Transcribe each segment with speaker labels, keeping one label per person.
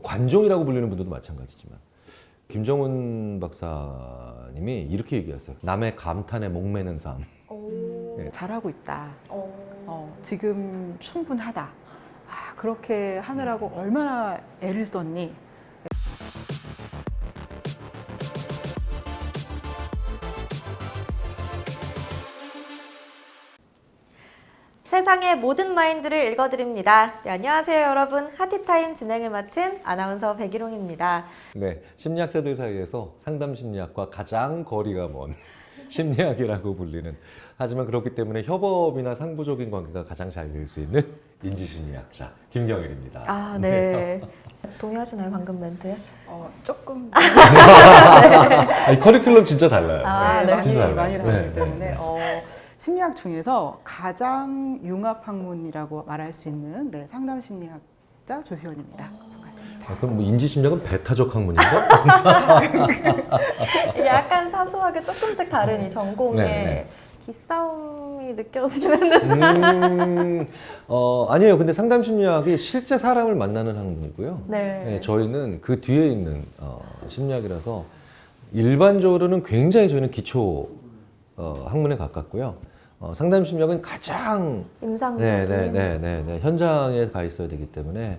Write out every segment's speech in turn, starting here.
Speaker 1: 관종이라고 불리는 분들도 마찬가지지만 김정은 박사님이 이렇게 얘기하세요. 남의 감탄에 목매는 삶. 네.
Speaker 2: 잘하고 있다. 지금 충분하다. 그렇게 하느라고 얼마나 애를 썼니?
Speaker 3: 세상의 모든 마인드를 읽어드립니다. 네, 안녕하세요 여러분. 하티타임 진행을 맡은 아나운서 백일홍입니다.
Speaker 1: 네, 심리학자들 사이에서 상담 심리학과 가장 거리가 먼 심리학이라고 불리는, 하지만 그렇기 때문에 협업이나 상부적인 관계가 가장 잘 될 수 있는 인지심리학자 김경일입니다.
Speaker 3: 아, 네. 동의하시나요 방금 멘트에?
Speaker 2: 조금
Speaker 1: 아니, 커리큘럼 진짜 달라요.
Speaker 3: 아,
Speaker 1: 네,
Speaker 3: 네.
Speaker 1: 진짜 달라요.
Speaker 2: 많이 다르기
Speaker 1: 네,
Speaker 2: 때문에 심리학 중에서 가장 융합 학문이라고 말할 수 있는 상담 심리학자 조시원입니다. 반갑습니다.
Speaker 1: 그럼 뭐 인지심리학은 배타적 학문인가?
Speaker 3: 이게 약간 사소하게 조금씩 다른 이 전공의
Speaker 1: 네.
Speaker 3: 기싸움이 느껴지는
Speaker 1: 아니에요. 근데 상담 심리학이 실제 사람을 만나는 학문이고요.
Speaker 3: 네.
Speaker 1: 네, 저희는 그 뒤에 있는 심리학이라서 일반적으로는 굉장히 저희는 기초 학문에 가깝고요. 상담 심리학은 가장
Speaker 3: 임상적인
Speaker 1: 현장에 가 있어야 되기 때문에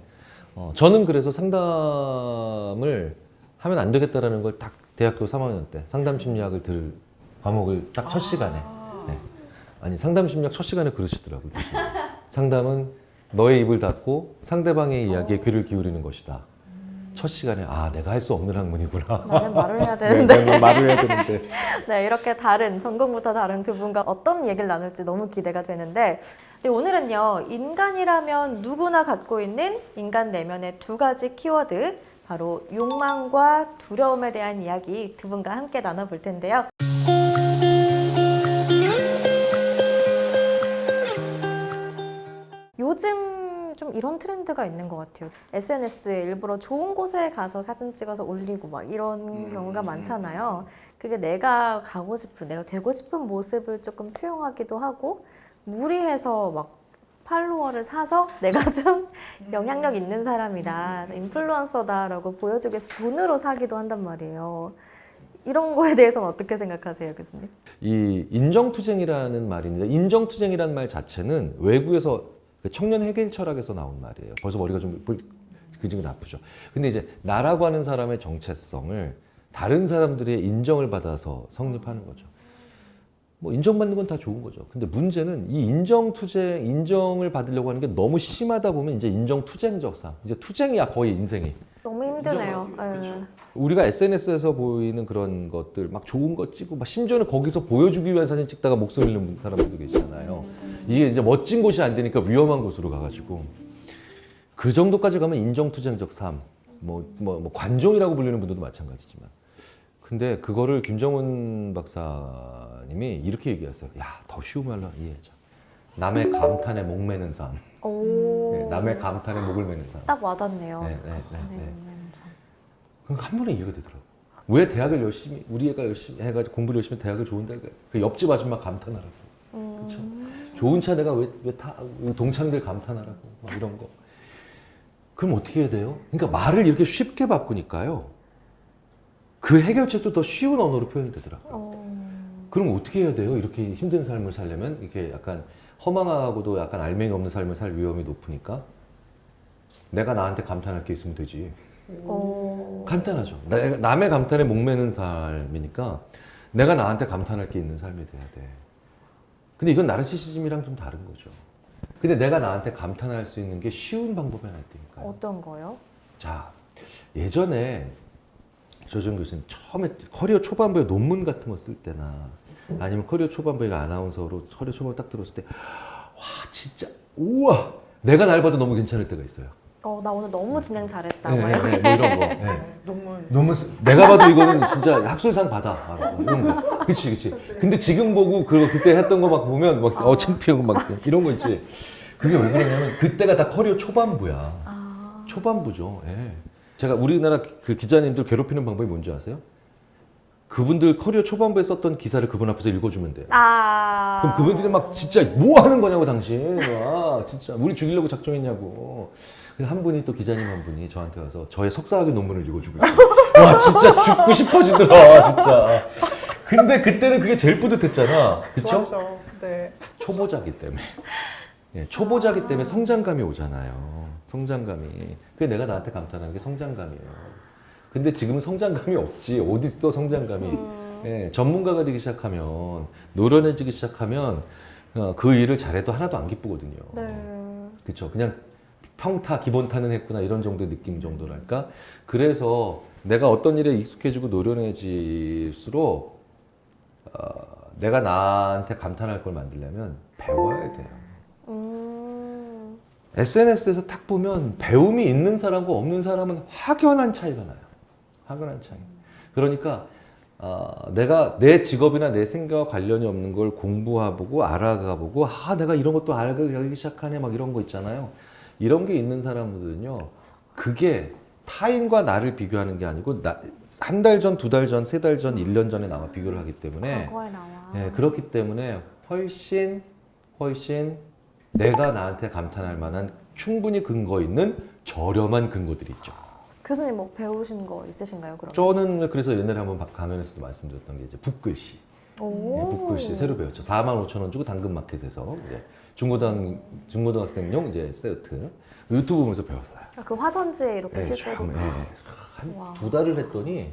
Speaker 1: 저는 그래서 상담을 하면 안 되겠다라는 걸 딱 대학교 3학년 때 상담 심리학을 들 과목을 딱 첫 시간에 아니 상담 심리학 첫 시간에 그러시더라고요. 상담은 너의 입을 닫고 상대방의 이야기에 귀를 기울이는 것이다. 첫 시간에 내가 할 수 없는 학문이구나.
Speaker 3: 나는 말을 해야 되는데.
Speaker 1: 네, 말을 해야 되는데.
Speaker 3: 네, 이렇게 다른 전공부터 다른 두 분과 어떤 얘기를 나눌지 너무 기대가 되는데, 근데 오늘은요, 인간이라면 누구나 갖고 있는 인간 내면의 두 가지 키워드, 바로 욕망과 두려움에 대한 이야기 두 분과 함께 나눠볼 텐데요. 요즘 좀 이런 트렌드가 있는 것 같아요. SNS에 일부러 좋은 곳에 가서 사진 찍어서 올리고 막 이런 경우가 많잖아요. 그게 내가 가고 싶은, 내가 되고 싶은 모습을 조금 투영하기도 하고, 무리해서 막 팔로워를 사서 내가 좀 영향력 있는 사람이다, 인플루언서다라고 보여주기 위해서 돈으로 사기도 한단 말이에요. 이런 거에 대해서는 어떻게 생각하세요, 교수님?
Speaker 1: 이 인정투쟁이라는 말인데, 인정투쟁이라는 말 자체는 외국에서 청년 해결 철학에서 나온 말이에요. 벌써 머리가 좀 그지고 나쁘죠. 근데 이제 나라고 하는 사람의 정체성을 다른 사람들의 인정을 받아서 성립하는 거죠. 뭐 인정받는 건 다 좋은 거죠. 근데 문제는 이 인정투쟁, 인정을 받으려고 하는 게 너무 심하다 보면 이제 인정투쟁적 삶, 이제 투쟁이야 거의 인생이.
Speaker 3: 너무 힘드네요.
Speaker 1: 우리가 SNS에서 보이는 그런 것들, 막 좋은 거 찍고, 막 심지어는 거기서 보여주기 위한 사진 찍다가 목숨 잃는 사람들도 계시잖아요. 이게 이제 멋진 곳이 안 되니까 위험한 곳으로 가가지고, 그 정도까지 가면 인정투쟁적 삶, 뭐 관종이라고 불리는 분들도 마찬가지지만, 근데 그거를 김정은 박사님이 이렇게 얘기하세요. 더 쉬운 말로 이해하자. 남의 감탄에 목매는 삶. 네, 남의 감탄에 목을 매는 삶.
Speaker 3: 딱 와닿네요.
Speaker 1: 네. 그럼 한 번에 이해가 되더라고요. 왜 대학을 열심히, 우리 애가 열심히 해가지고 공부를 열심히 대학을 좋은데, 그 옆집 아줌마 감탄하라고. 그렇죠? 좋은 차 내가 왜 동창들 감탄하라고. 막 이런 거. 그럼 어떻게 해야 돼요? 그러니까 말을 이렇게 쉽게 바꾸니까요, 그 해결책도 더 쉬운 언어로 표현이 되더라고요. 그럼 어떻게 해야 돼요? 이렇게 힘든 삶을 살려면, 이렇게 약간 허망하고도 약간 알맹이 없는 삶을 살 위험이 높으니까 내가 나한테 감탄할 게 있으면 되지. 간단하죠. 남의 감탄에 목매는 삶이니까 내가 나한테 감탄할 게 있는 삶이 돼야 돼. 근데 이건 나르시시즘이랑 좀 다른 거죠. 근데 내가 나한테 감탄할 수 있는 게 쉬운 방법이 하나 있다니까요.
Speaker 3: 어떤 거요?
Speaker 1: 자, 예전에 조정 교수님 처음에 커리어 초반부에 논문 같은 거 쓸 때나, 아니면 커리어 초반부에 아나운서로 커리어 초반부에 딱 들었을 때, 와 진짜 우와, 내가 날 봐도 너무 괜찮을 때가 있어요.
Speaker 3: 나 오늘 너무 진행 잘했다.
Speaker 1: 뭐 이런 거.
Speaker 2: 논문
Speaker 1: 내가 봐도 이거는 진짜 학술상 받아. 이런 거. 그치. 근데 지금 보고 그때 했던 거 막 보면 막 창피하고 막 이런 거 있지. 그게 왜 그러냐면 그때가 다 커리어 초반부야. 초반부죠. 예. 제가 우리나라 그 기자님들 괴롭히는 방법이 뭔지 아세요? 그분들 커리어 초반부에 썼던 기사를 그분 앞에서 읽어주면 돼요. 그럼 그분들이 막 진짜 뭐 하는 거냐고 당신. 와 진짜 우리 죽이려고 작정했냐고. 근데 한 분이 또 기자님 한 분이 저한테 와서 저의 석사학위 논문을 읽어주고 있어요. 와 진짜 죽고 싶어지더라 진짜. 근데 그때는 그게 제일 뿌듯했잖아. 그쵸?
Speaker 2: 맞죠. 네.
Speaker 1: 초보자기 때문에. 예, 초보자기 때문에 성장감이 오잖아요. 성장감이. 그게 내가 나한테 감탄하는 게 성장감이에요. 근데 지금은 성장감이 없지. 어딨어 성장감이. 예, 전문가가 되기 시작하면, 노련해지기 시작하면 그 일을 잘해도 하나도 안 기쁘거든요.
Speaker 3: 네.
Speaker 1: 그쵸. 그냥 평타, 기본타는 했구나 이런 정도의 느낌 정도랄까. 그래서 내가 어떤 일에 익숙해지고 노련해질수록 내가 나한테 감탄할 걸 만들려면 배워야 돼요. SNS에서 딱 보면 배움이 있는 사람과 없는 사람은 확연한 차이가 나요. 확연한 차이. 그러니까 내가 내 직업이나 내 생각과 관련이 없는 걸 공부해보고 알아가보고 내가 이런 것도 알기 시작하네 막 이런 거 있잖아요. 이런 게 있는 사람들은요. 그게 타인과 나를 비교하는 게 아니고 한 달 전, 두 달 전, 세 달 전, 1년 전에 나와 비교를 하기 때문에
Speaker 3: 과거에 나와.
Speaker 1: 예, 그렇기 때문에 훨씬 내가 나한테 감탄할 만한 충분히 근거 있는 저렴한 근거들이 있죠.
Speaker 3: 교수님 뭐 배우신 거 있으신가요? 그럼?
Speaker 1: 저는 그래서 옛날에 한번 가면에서도 말씀드렸던 게 이제 붓글씨.
Speaker 3: 오.
Speaker 1: 예, 붓글씨 새로 배웠죠. 45,000원 주고 당근마켓에서 이제 중고등학생용 이제 세트 유튜브 보면서 배웠어요.
Speaker 3: 그 화선지에 이렇게
Speaker 1: 예,
Speaker 3: 실제로.
Speaker 1: 한
Speaker 3: 와.
Speaker 1: 2달을 했더니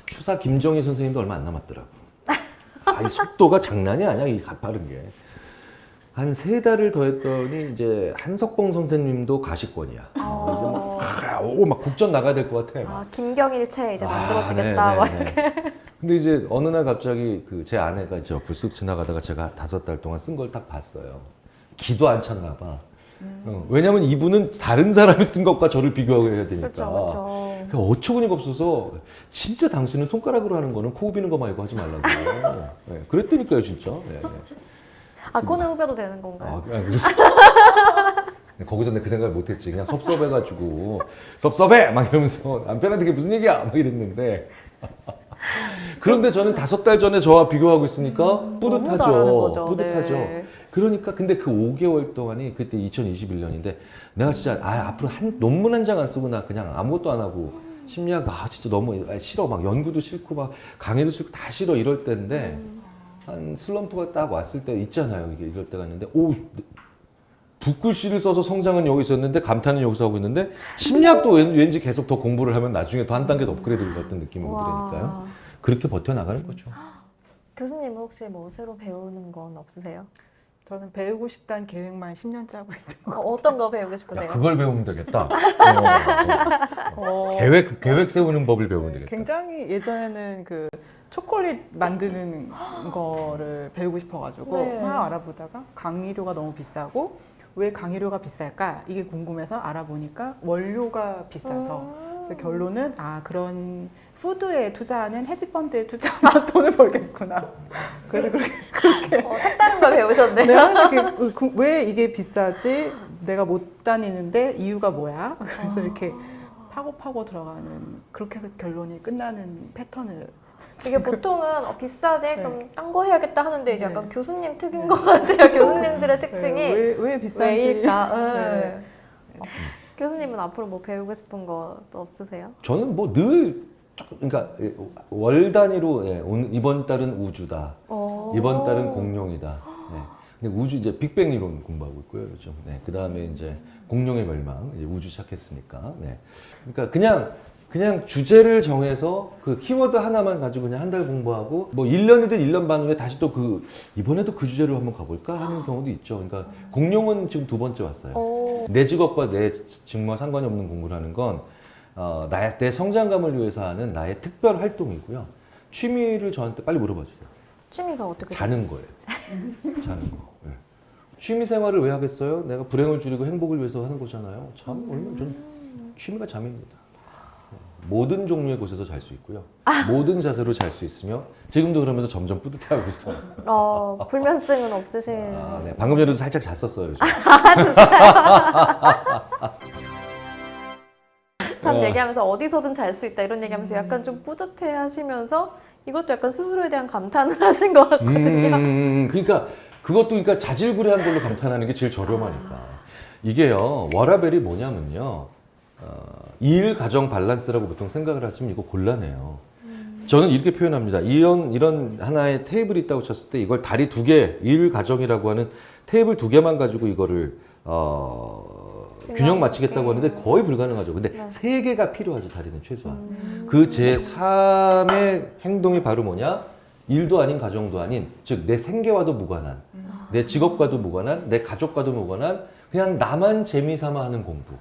Speaker 1: 추사 김정희 선생님도 얼마 안 남았더라고. 이 속도가 장난이 아니야, 이 가파른 게. 한 3달을 더 했더니 이제 한석봉 선생님도 가시권이야. 막 국전 나가야 될 것 같아.
Speaker 3: 김경일체 이제 만들어지겠다. 막
Speaker 1: 이렇게. 근데 이제 어느 날 갑자기 제 아내가 이제 옆을 쓱 지나가다가 제가 5달 동안 쓴 걸 딱 봤어요. 기도 안 찼나 봐. 왜냐면 이분은 다른 사람이 쓴 것과 저를 비교해야 되니까.
Speaker 3: 그렇죠.
Speaker 1: 그러니까 어처구니가 없어서 진짜 당신은 손가락으로 하는 거는 코 후비는 거 말고 하지 말라고. 네, 그랬다니까요, 진짜. 네, 네.
Speaker 3: 코는 후벼도 되는 건가요?
Speaker 1: 그래서 거기서 내 그 생각을 못했지. 그냥 섭섭해가지고 섭섭해 막 이러면서 남편한테 그게 무슨 얘기야 막 이랬는데. 그런데 저는 5달 전에 저와 비교하고 있으니까 뿌듯하죠.
Speaker 3: 잘하는 거죠.
Speaker 1: 뿌듯하죠.
Speaker 3: 네.
Speaker 1: 그러니까 근데 그 5개월 동안이 그때 2021년인데 내가 진짜 앞으로 논문 한 장 안 쓰고 나 그냥 아무것도 안 하고 심리학 진짜 너무 싫어. 막 연구도 싫고 막 강의도 싫고 다 싫어 이럴 때인데 한 슬럼프가 딱 왔을 때 있잖아요. 이럴 때가 있는데 붓글씨를 써서 성장은 여기 있었는데 감탄은 여기서 하고 있는데 심리학도 왠지 계속 더 공부를 하면 나중에 더 한 단계 더 업그레이드 같은 느낌이 오더라니까요. 그렇게 버텨나가는 거죠.
Speaker 3: 교수님은 혹시 뭐 새로 배우는 건 없으세요?
Speaker 2: 저는 배우고 싶다는 계획만 10년 짜고 있는 거.
Speaker 3: 어떤 거 배우고 싶으세요?
Speaker 1: 그걸 배우면 되겠다. 계획 세우는 법을 배우면 되겠다.
Speaker 2: 굉장히 예전에는 그 초콜릿 만드는 거를 배우고 싶어가지고
Speaker 3: 네.
Speaker 2: 막 알아보다가 강의료가 너무 비싸고 왜 강의료가 비쌀까 이게 궁금해서 알아보니까 원료가 비싸서 그래서 결론은 그런 푸드에 투자하는 헤지펀드에 투자하면 돈을 벌겠구나. 그래서 그렇게
Speaker 3: 색다른 걸 배우셨네요.
Speaker 2: 내가 이렇게 왜 이게 비싸지? 내가 못 다니는데 이유가 뭐야? 그래서 이렇게 파고 들어가는 그렇게 해서 결론이 끝나는 패턴을
Speaker 3: 이게 보통은 비싸대
Speaker 2: 네.
Speaker 3: 그럼 딴 거 해야겠다 하는데 이제
Speaker 2: 네.
Speaker 3: 약간 교수님 특인 것 같아요. 교수님들의 특징이
Speaker 2: 왜 비싼지
Speaker 3: 왜일까?
Speaker 2: 네.
Speaker 3: 교수님은 앞으로 뭐 배우고 싶은 거 또 없으세요?
Speaker 1: 저는 뭐 늘 그러니까 월 단위로 이번 달은 우주다. 이번 달은 공룡이다. 근데 우주 이제 빅뱅 이론 공부하고 있고요, 요즘. 그 다음에 이제 공룡의 멸망, 이제 우주 시작했으니까. 그러니까 그냥 주제를 정해서 그 키워드 하나만 가지고 그냥 한 달 공부하고 뭐 1년이든 1년 반 후에 다시 또 이번에도 그 주제로 한번 가볼까 하는 경우도 있죠. 그러니까 공룡은 지금 2번째 왔어요. 내 직업과 내 직무와 상관이 없는 공부를 하는 건 내 성장감을 위해서 하는 나의 특별 활동이고요. 취미를 저한테 빨리 물어봐 주세요.
Speaker 3: 취미가 어떻게
Speaker 1: 자는 거예요. 자는 거. 네. 취미 생활을 왜 하겠어요? 내가 불행을 줄이고 행복을 위해서 하는 거잖아요. 저는 취미가 잠입니다. 모든 종류의 곳에서 잘 수 있고요. 모든 자세로 잘 수 있으며 지금도 그러면서 점점 뿌듯해하고 있어요.
Speaker 3: 불면증은 없으신?
Speaker 1: 네. 방금 전에도 살짝 잤었어요. 요즘.
Speaker 3: 참 얘기하면서 어디서든 잘 수 있다 이런 얘기하면서 약간 좀 뿌듯해 하시면서 이것도 약간 스스로에 대한 감탄을 하신 것 같거든요.
Speaker 1: 그러니까 그것도 그러니까 자질구레한 걸로 감탄하는 게 제일 저렴하니까. 이게요, 워라밸이 뭐냐면요, 일, 가정 밸런스라고 보통 생각을 하시면 이거 곤란해요. 저는 이렇게 표현합니다. 이런 하나의 테이블이 있다고 쳤을 때 이걸 다리 2개, 일, 가정이라고 하는 테이블 2개만 가지고 이거를, 균형 맞추겠다고 하는데 거의 불가능하죠. 근데
Speaker 3: 네.
Speaker 1: 3개가 필요하죠, 다리는 최소한. 그 제3의 행동이 바로 뭐냐? 일도 아닌 가정도 아닌, 즉 내 생계와도 무관한, 내 직업과도 무관한, 내 가족과도 무관한, 그냥 나만 재미삼아 하는 공부,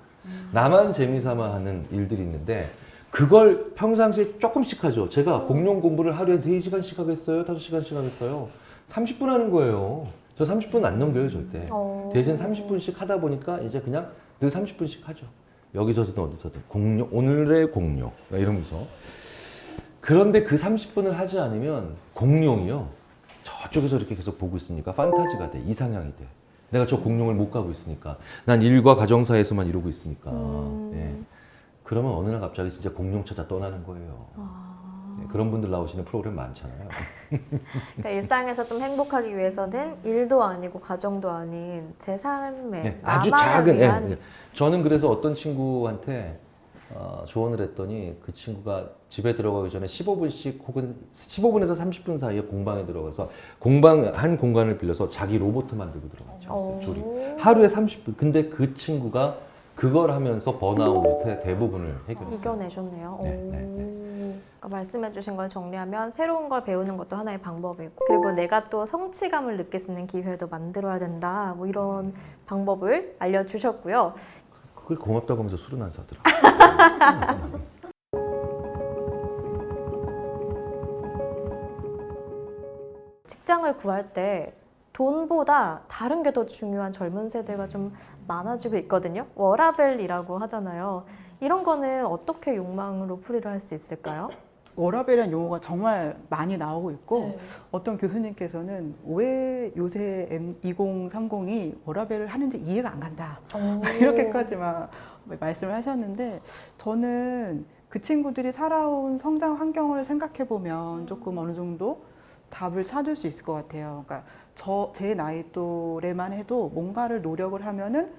Speaker 1: 나만 재미삼아 하는 일들이 있는데 그걸 평상시에 조금씩 하죠. 제가 공룡 공부를 하루에 4시간씩 하겠어요? 5시간씩 하겠어요? 30분 하는 거예요. 저 30분 안 넘겨요, 절대. 대신 30분씩 하다 보니까 이제 그냥 늘 30분씩 하죠. 여기서든 어디서든. 공룡, 오늘의 공룡. 이러면서. 그런데 그 30분을 하지 않으면 공룡이요. 저쪽에서 이렇게 계속 보고 있으니까 판타지가 돼. 이상향이 돼. 내가 저 공룡을 못 가고 있으니까. 난 일과 가정 사이에서만 이러고 있으니까. 예. 그러면 어느 날 갑자기 진짜 공룡 찾아 떠나는 거예요. 예, 그런 분들 나오시는 프로그램 많잖아요.
Speaker 3: 그러니까 일상에서 좀 행복하기 위해서는 일도 아니고 가정도 아닌 제 삶에
Speaker 1: 네, 아주
Speaker 3: 나만을
Speaker 1: 작은.
Speaker 3: 위한
Speaker 1: 예. 저는 그래서 어떤 친구한테 조언을 했더니 그 친구가 집에 들어가기 전에 15분씩 혹은 15분에서 30분 사이에 공방에 들어가서 한 공간을 빌려서 자기 로봇 만들고 들어갔죠. 조립. 하루에 30분. 근데 그 친구가 그걸 하면서 번아웃의 대부분을 해결했어요.
Speaker 3: 이겨내셨네요.
Speaker 1: 네, 네, 네.
Speaker 3: 그러니까 말씀해주신 걸 정리하면 새로운 걸 배우는 것도 하나의 방법이고 그리고 내가 또 성취감을 느낄 수 있는 기회도 만들어야 된다. 뭐 이런 방법을 알려주셨고요.
Speaker 1: 그걸 고맙다고 하면서 술은 안 사더라.
Speaker 3: 직장을 구할 때 돈보다 다른 게 더 중요한 젊은 세대가 좀 많아지고 있거든요. 워라밸이라고 하잖아요. 이런 거는 어떻게 욕망으로 풀이를 할 수 있을까요?
Speaker 2: 워라밸이라는 용어가 정말 많이 나오고 있고 어떤 교수님께서는 왜 요새 M2030이 워라밸을 하는지 이해가 안 간다. 이렇게까지 막 말씀을 하셨는데 저는 그 친구들이 살아온 성장 환경을 생각해 보면 조금 어느 정도 답을 찾을 수 있을 것 같아요. 그러니까 제 나이 또래만 해도 뭔가를 노력을 하면은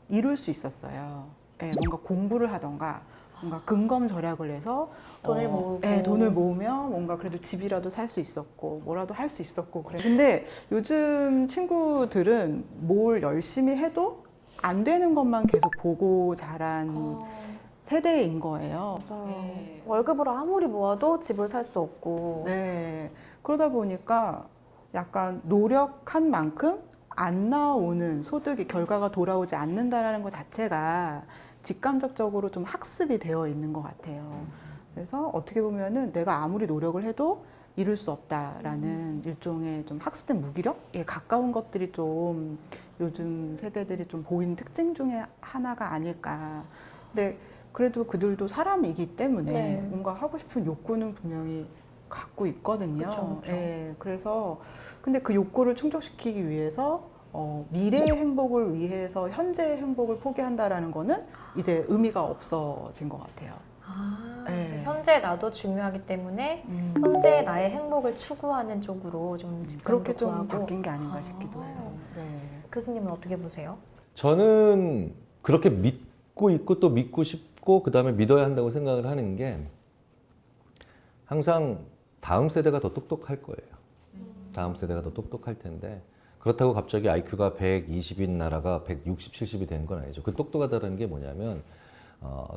Speaker 2: 이룰 수 있었어요. 예, 뭔가 공부를 하던가 뭔가 근검절약을 해서
Speaker 3: 돈을 모으고.
Speaker 2: 예, 돈을 모으면 뭔가 그래도 집이라도 살 수 있었고 뭐라도 할 수 있었고 그래. 근데 요즘 친구들은 뭘 열심히 해도 안 되는 것만 계속 보고 자란 세대인 거예요.
Speaker 3: 맞아요.
Speaker 2: 네.
Speaker 3: 월급으로 아무리 모아도 집을 살 수 없고.
Speaker 2: 네. 그러다 보니까 약간 노력한 만큼 안 나오는 소득이 결과가 돌아오지 않는다라는 것 자체가 직감적으로 좀 학습이 되어 있는 것 같아요. 그래서 어떻게 보면은 내가 아무리 노력을 해도 이룰 수 없다라는 일종의 좀 학습된 무기력에 가까운 것들이 좀 요즘 세대들이 좀 보이는 특징 중에 하나가 아닐까. 근데 그래도 그들도 사람이기 때문에
Speaker 3: 네.
Speaker 2: 뭔가 하고 싶은 욕구는 분명히 갖고 있거든요.
Speaker 3: 그쵸, 그쵸.
Speaker 2: 예, 그래서 근데 그 욕구를 충족시키기 위해서 미래의 행복을 위해서 현재의 행복을 포기한다라는 거는 이제 의미가 없어진 것 같아요. 네.
Speaker 3: 현재 나도 중요하기 때문에 현재 나의 행복을 추구하는 쪽으로 좀 직감도
Speaker 2: 그렇게 좀
Speaker 3: 구하고.
Speaker 2: 바뀐 게 아닌가 싶기도 해요. 네.
Speaker 3: 교수님은 어떻게 보세요?
Speaker 1: 저는 그렇게 믿고 있고 또 믿고 싶고 그 다음에 믿어야 한다고 생각을 하는 게 항상 다음 세대가 더 똑똑할 거예요. 다음 세대가 더 똑똑할 텐데 그렇다고 갑자기 IQ가 120인 나라가 160, 70이 되는 건 아니죠. 그 똑똑하다는 게 뭐냐면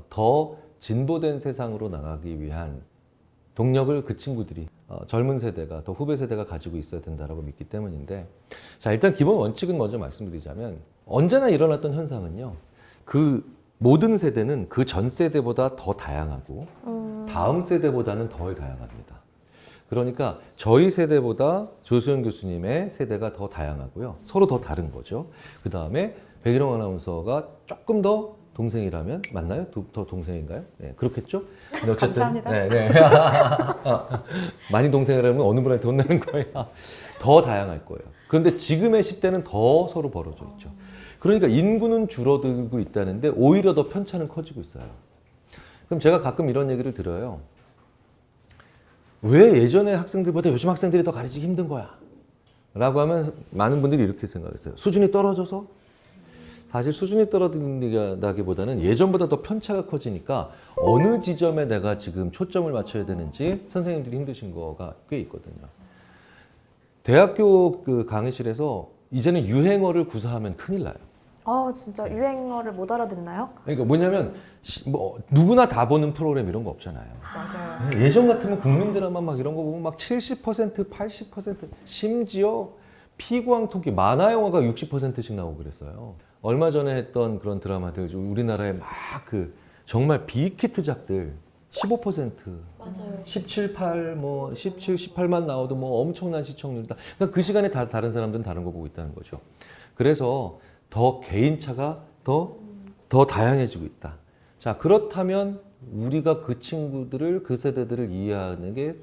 Speaker 1: 더 진보된 세상으로 나가기 위한 동력을 그 친구들이 젊은 세대가 더 후배 세대가 가지고 있어야 된다고 믿기 때문인데 자 일단 기본 원칙은 먼저 말씀드리자면 언제나 일어났던 현상은요. 그 모든 세대는 그 전 세대보다 더 다양하고 다음 세대보다는 더 다양합니다. 그러니까 저희 세대보다 조수연 교수님의 세대가 더 다양하고요. 서로 더 다른 거죠. 그 다음에 백일홍 아나운서가 조금 더 동생이라면 맞나요? 더 동생인가요? 네, 그렇겠죠? 근데 어쨌든
Speaker 2: 감사합니다.
Speaker 1: 네, 네. 많이 동생이라면 어느 분한테 혼나는 거예요? 더 다양할 거예요. 그런데 지금의 10대는 더 서로 벌어져 있죠. 그러니까 인구는 줄어들고 있다는데 오히려 더 편차는 커지고 있어요. 그럼 제가 가끔 이런 얘기를 들어요. 왜 예전의 학생들보다 요즘 학생들이 더 가르치기 힘든 거야? 라고 하면 많은 분들이 이렇게 생각했어요. 수준이 떨어져서? 사실 수준이 떨어진다기보다는 예전보다 더 편차가 커지니까 어느 지점에 내가 지금 초점을 맞춰야 되는지 선생님들이 힘드신 거가 꽤 있거든요. 대학교 그 강의실에서 이제는 유행어를 구사하면 큰일 나요.
Speaker 3: 진짜 유행어를 못 알아듣나요?
Speaker 1: 그러니까 뭐냐면 뭐 누구나 다 보는 프로그램 이런 거 없잖아요.
Speaker 2: 맞아요.
Speaker 1: 예전 같으면 국민 드라마 막 이런 거 보면 막 70%, 80% 심지어 피구왕토끼 만화 영화가 60%씩 나오고 그랬어요. 얼마 전에 했던 그런 드라마들 우리나라에 막 그 정말 빅히트작들 15%
Speaker 3: 맞아요.
Speaker 1: 17, 8, 뭐 17, 18만 나와도 뭐 엄청난 시청률이다. 그러니까 그 시간에 다른 사람들은 다른 거 보고 있다는 거죠. 그래서 더 개인차가 더 다양해지고 있다. 자, 그렇다면 우리가 그 친구들을, 그 세대들을 이해하는 게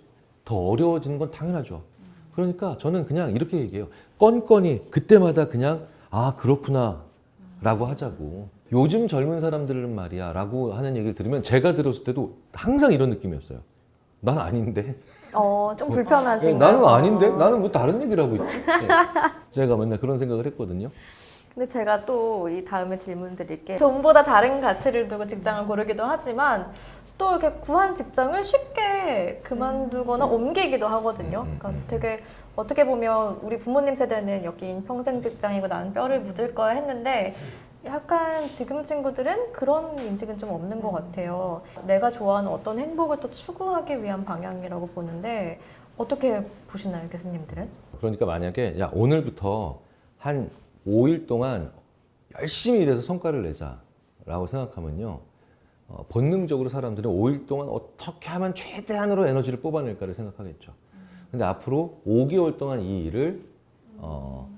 Speaker 1: 더 어려워지는 건 당연하죠. 그러니까 저는 그냥 이렇게 얘기해요. 건건이 그때마다 그냥 그렇구나 라고 하자고. 요즘 젊은 사람들은 말이야 라고 하는 얘기를 들으면 제가 들었을 때도 항상 이런 느낌이었어요. 난 아닌데.
Speaker 3: 좀 불편하신가요?
Speaker 1: 나는 아닌데? 나는 뭐 다른 얘기를 하고 있지. 제가 맨날 그런 생각을 했거든요.
Speaker 3: 근데 제가 또 이 다음에 질문 드릴게 돈보다 다른 가치를 두고 직장을 고르기도 하지만 또 이렇게 구한 직장을 쉽게 그만두거나 옮기기도 하거든요. 그러니까 되게 어떻게 보면 우리 부모님 세대는 여긴 평생 직장이고 나는 뼈를 묻을 거야 했는데 약간 지금 친구들은 그런 인식은 좀 없는 것 같아요. 내가 좋아하는 어떤 행복을 또 추구하기 위한 방향이라고 보는데 어떻게 보시나요, 교수님들은?
Speaker 1: 그러니까 만약에 야 오늘부터 한 5일 동안 열심히 일해서 성과를 내자라고 생각하면요. 본능적으로 사람들은 5일 동안 어떻게 하면 최대한으로 에너지를 뽑아낼까를 생각하겠죠. 근데 앞으로 5개월 동안 이 일을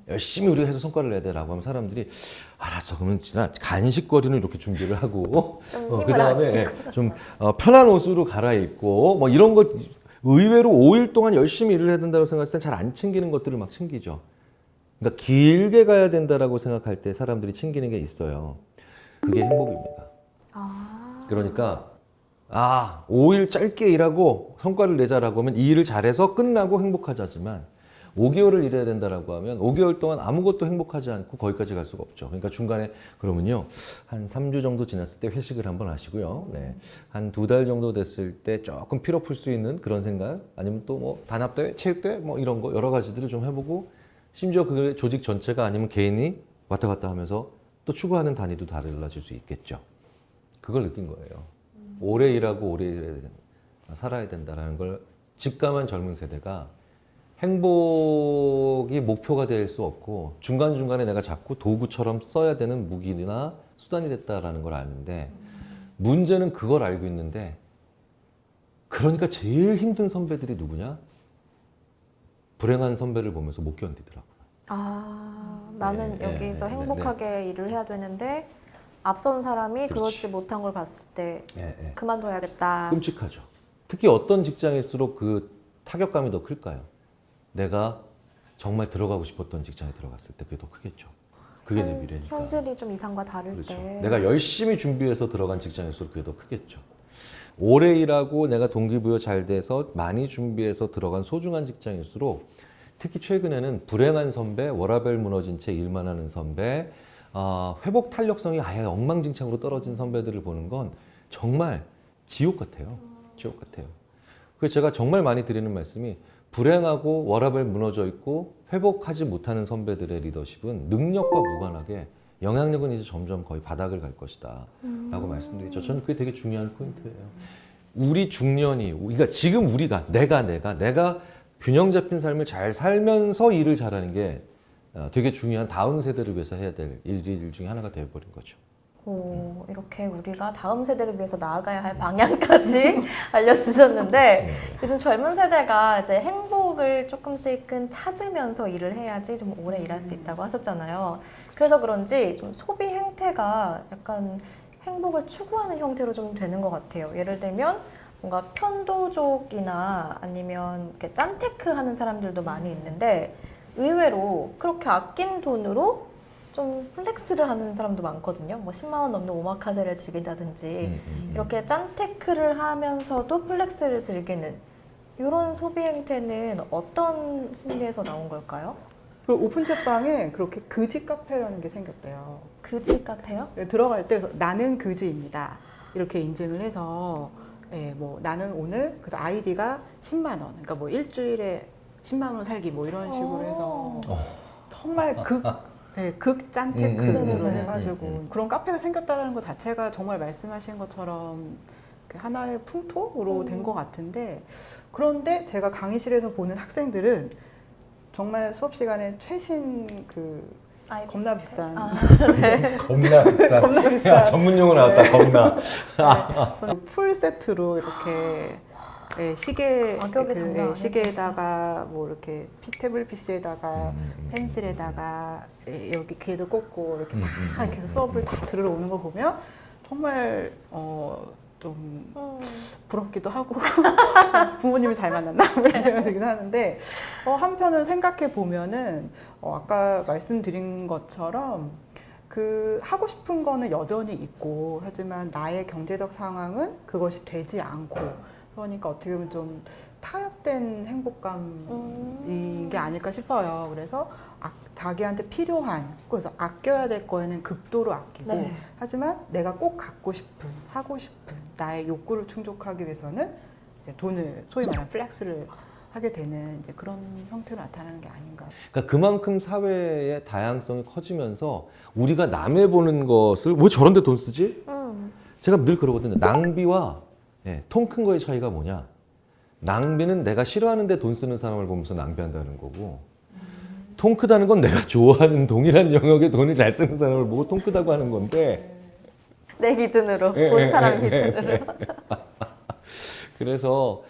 Speaker 1: 열심히 우리가 해서 성과를 내야 돼라고 하면 사람들이 알았어. 그러면 진짜 간식거리는 이렇게 준비를 하고 그 다음에 좀 편한 옷으로 갈아입고 뭐 이런 거 의외로 5일 동안 열심히 일을 해야 된다고 생각했을 때 잘 안 챙기는 것들을 막 챙기죠. 그러니까 길게 가야 된다라고 생각할 때 사람들이 챙기는 게 있어요. 그게 행복입니다. 그러니까 5일 짧게 일하고 성과를 내자라고 하면 이 일을 잘해서 끝나고 행복하자지만 5개월을 일해야 된다라고 하면 5개월 동안 아무것도 행복하지 않고 거기까지 갈 수가 없죠. 그러니까 중간에 그러면요. 한 3주 정도 지났을 때 회식을 한번 하시고요. 네. 한 2달 정도 됐을 때 조금 피로 풀 수 있는 그런 생각 아니면 또 뭐 단합대회, 체육대회 뭐 이런 거 여러 가지들을 좀 해보고 심지어 그 조직 전체가 아니면 개인이 왔다 갔다 하면서 또 추구하는 단위도 달라질 수 있겠죠. 그걸 느낀 거예요. 오래 일하고 오래 살아야 된다는 걸 직감한 젊은 세대가 행복이 목표가 될 수 없고 중간중간에 내가 자꾸 도구처럼 써야 되는 무기나 수단이 됐다라는 걸 아는데 문제는 그걸 알고 있는데 그러니까 제일 힘든 선배들이 누구냐? 불행한 선배를 보면서 못 견디더라고요.
Speaker 3: 나는 여기서 행복하게 일을 해야 되는데 앞선 사람이 그렇지 못한 걸 봤을 때 그만둬야겠다.
Speaker 1: 끔찍하죠. 특히 어떤 직장일수록 그 타격감이 더 클까요? 내가 정말 들어가고 싶었던 직장에 들어갔을 때 그게 더 크겠죠. 그게 내 미래니까.
Speaker 3: 현실이 좀 이상과 다를
Speaker 1: 그렇죠.
Speaker 3: 때.
Speaker 1: 내가 열심히 준비해서 들어간 직장일수록 그게 더 크겠죠. 오래 일하고 내가 동기부여 잘 돼서 많이 준비해서 들어간 소중한 직장일수록 특히 최근에는 불행한 선배, 워라밸 무너진 채 일만 하는 선배, 회복 탄력성이 아예 엉망진창으로 떨어진 선배들을 보는 건 정말 지옥 같아요. 지옥 같아요. 그래서 제가 정말 많이 드리는 말씀이 불행하고 워라밸 무너져 있고 회복하지 못하는 선배들의 리더십은 능력과 무관하게 영향력은 이제 점점 거의 바닥을 갈 것이다 라고 말씀드리죠. 저는 그게 되게 중요한 포인트예요. 우리 중년이, 그러니까 지금 우리가 내가 균형 잡힌 삶을 잘 살면서 일을 잘하는 게 되게 중요한 다음 세대를 위해서 해야 될 일 중에 하나가 되어버린 거죠.
Speaker 3: 이렇게 우리가 다음 세대를 위해서 나아가야 할 방향까지 알려주셨는데 요즘 젊은 세대가 이제 행복을 조금씩은 찾으면서 일을 해야지 좀 오래 일할 수 있다고 하셨잖아요. 그래서 그런지 좀 소비 행태가 약간 행복을 추구하는 형태로 좀 되는 것 같아요. 예를 들면 뭔가 편도족이나 아니면 이렇게 짠테크 하는 사람들도 많이 있는데 의외로 그렇게 아낀 돈으로 좀 플렉스를 하는 사람도 많거든요. 뭐 10만 원 넘는 오마카세를 즐긴다든지 이렇게 짠테크를 하면서도 플렉스를 즐기는 이런 소비 행태는 어떤 심리에서 나온 걸까요?
Speaker 2: 그리고 오픈 채방에 그렇게 그지 카페라는 게 생겼대요.
Speaker 3: 그지 카페요?
Speaker 2: 들어갈 때 나는 그지입니다. 이렇게 인증을 해서 뭐 나는 오늘 그래서 아이디가 10만 원. 그러니까 뭐 일주일에 10만 원 살기 뭐 이런 식으로 해서 정말 극짠테크로
Speaker 3: 네네네.
Speaker 2: 해가지고 그런 카페가 생겼다는 것 자체가 정말 말씀하신 것처럼 그 하나의 풍토로 된 것 같은데 그런데 제가 강의실에서 보는 학생들은 정말 수업 시간에 최신 그 겁나 비싼
Speaker 1: 겁나 비싸.
Speaker 2: 겁나 비싼
Speaker 1: 야, 전문 용어 나왔다. 겁나.
Speaker 2: 풀 세트로 이렇게 시계
Speaker 3: 가격이 장난 아니네.
Speaker 2: 시계에다가 뭐 이렇게 태블릿 PC에다가 펜슬에다가 여기 귀에도 꽂고 이렇게 다 이렇게 해서 수업을 다 들으러 오는 거 보면 정말 좀 부럽기도 하고 부모님을 잘 만났나 이런 생각이 들긴 하는데 한편은 생각해 보면은 아까 말씀드린 것처럼 그 하고 싶은 거는 여전히 있고 하지만 나의 경제적 상황은 그것이 되지 않고 그러니까 어떻게 보면 좀 타협된 행복감인 게 아닐까 싶어요. 그래서 자기한테 필요한 그래서 아껴야 될 거에는 극도로 아끼고
Speaker 3: 네.
Speaker 2: 하지만 내가 꼭 갖고 싶은 하고 싶은 나의 욕구를 충족하기 위해서는 이제 돈을 소위 말하는 플렉스를 하게 되는 이제 그런 형태로 나타나는 게 아닌가.
Speaker 1: 그러니까 그만큼 사회의 다양성이 커지면서 우리가 남의 보는 것을 왜 저런 데 돈 쓰지? 제가 늘 그러거든요. 낭비와 통 큰 거의 차이가 뭐냐? 낭비는 내가 싫어하는데 돈 쓰는 사람을 보면서 낭비한다는 거고 통 크다는 건 내가 좋아하는 동일한 영역에 돈을 잘 쓰는 사람을 보고 통 크다고 하는 건데
Speaker 3: 내 기준으로 본 사람 기준으로.
Speaker 1: 그래서